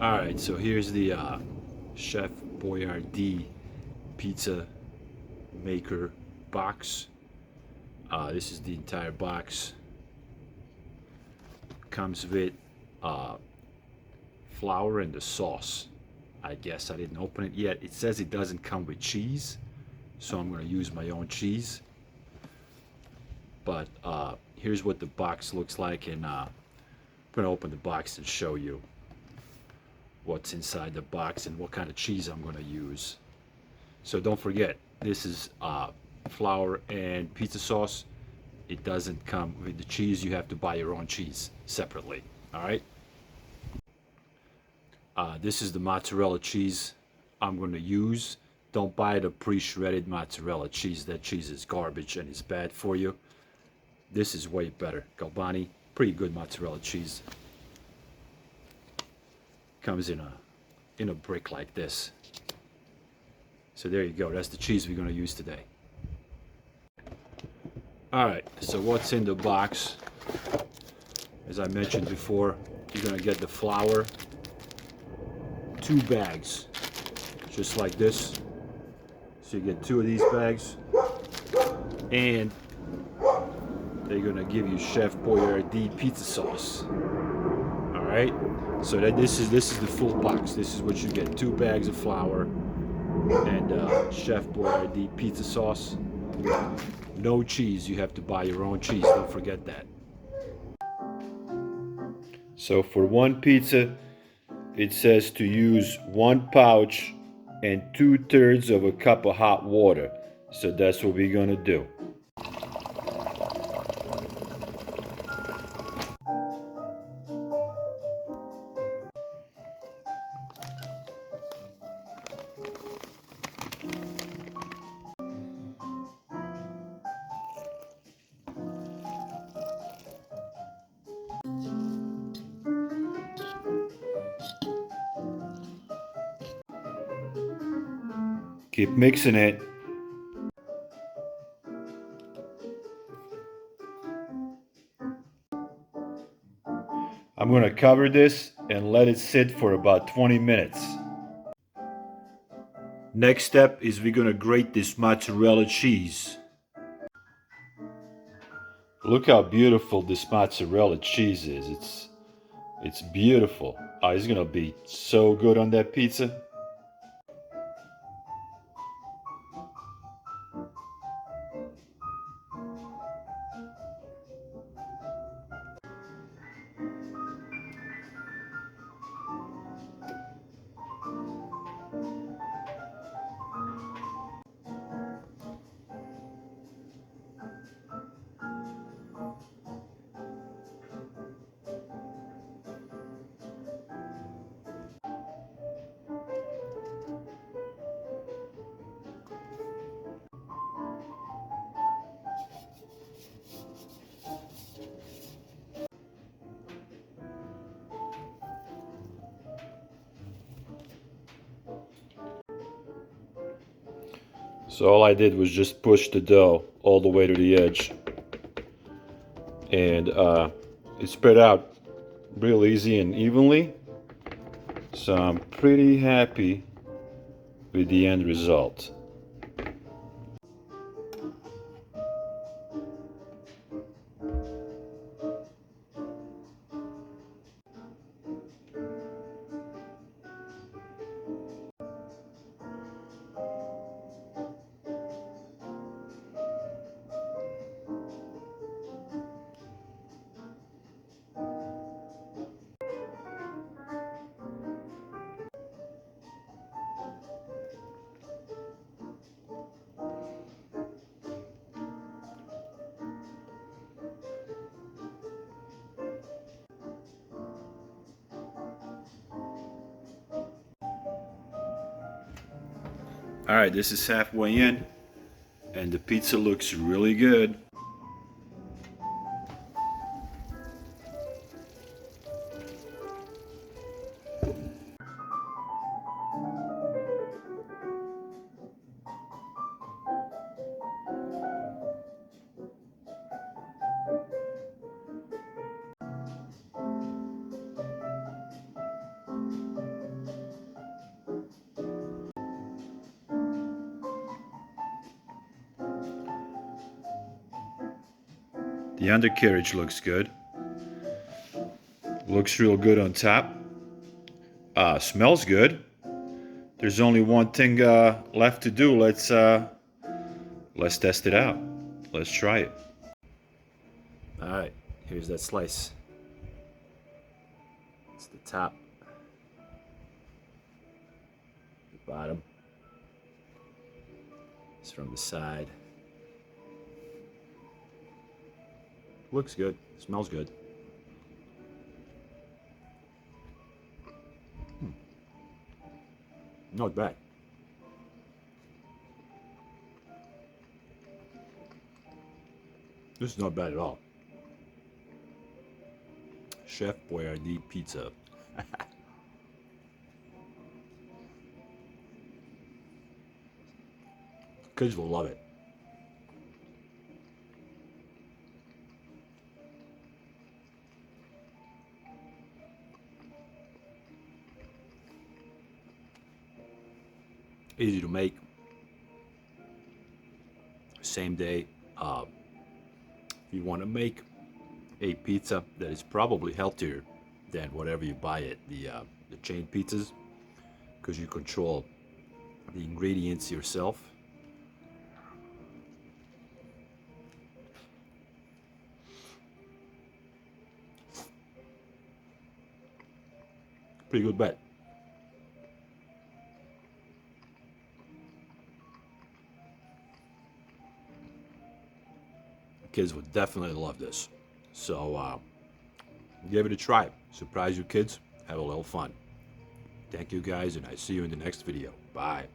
Alright, so here's the Chef Boyardee pizza maker box. This is the entire box. Comes with flour and the sauce. I guess I didn't open it yet. It says it doesn't come with cheese, so I'm going to use my own cheese. But here's what the box looks like, and I'm going to open the box and show you what's inside the box and what kind of cheese I'm going to use. So don't forget, this is flour and pizza sauce. It doesn't come with the cheese. You have to buy your own cheese separately. All right. This is the mozzarella cheese I'm going to use. Don't buy the pre-shredded mozzarella cheese. That cheese is garbage and it's bad for you. This is way better. Galbani, pretty good mozzarella cheese. Comes in a brick like this. So there you go. That's the cheese we're going to use today. All right. So what's in the box? As I mentioned before, you're going to get the flour, 2 bags, just like this. So you get 2 of these bags, and they're going to give you Chef Boyardee pizza sauce. All right. So this is the full box. This is what you get: 2 bags of flour and Chef Boyardee pizza sauce. No cheese. You have to buy your own cheese. Don't forget that. So for one pizza, it says to use 1 pouch and 2/3 of a cup of hot water. So that's what we're gonna do. Keep mixing it. I'm going to cover this and let it sit for about 20 minutes. Next step is we're going to grate this mozzarella cheese. Look how beautiful this mozzarella cheese is. It's beautiful. It's going to be so good on that pizza. So all I did was just push the dough all the way to the edge. And it spread out real easy and evenly. So I'm pretty happy with the end result. All right, this is halfway in, and the pizza looks really good. The undercarriage looks good. Looks real good on top. Smells good. There's only one thing left to do. Let's test it out. Let's try it. All right, here's that slice. It's the top, the bottom. It's from the side. Looks good. Smells good. Not bad. This is not bad at all. Chef Boyardee pizza. Kids will love it. Easy to make. Same day. If you want to make a pizza that is probably healthier than whatever you buy at the chain pizzas, because you control the ingredients yourself. Pretty good bet. Kids would definitely love this. So give it a try. Surprise your kids. Have a little fun. Thank you guys, and I see you in the next video. Bye.